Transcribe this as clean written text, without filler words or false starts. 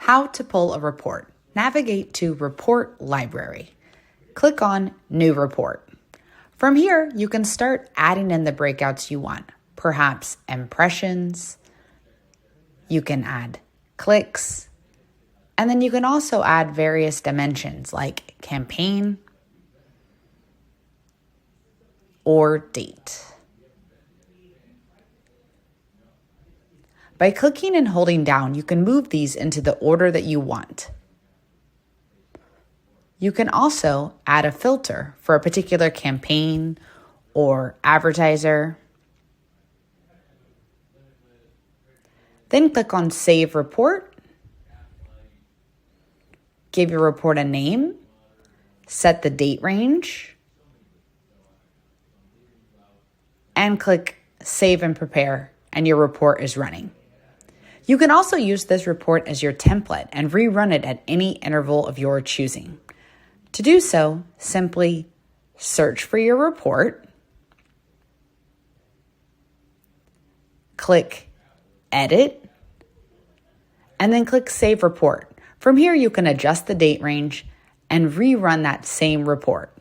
How to pull a report. Navigate to Report Library. Click on New Report. From here, you can start adding in the breakouts you want, perhaps impressions. You can add clicks, and then you can also add various dimensions like campaign or date. By clicking and holding down, you can move these into the order that you want. You can also add a filter for a particular campaign or advertiser. Then click on Save Report. Give your report a name. Set the date range. And click Save and Prepare, and your report is running. You can also use this report as your template and rerun it at any interval of your choosing. To do so, simply search for your report, click Edit, and then click Save Report. From here, you can adjust the date range and rerun that same report.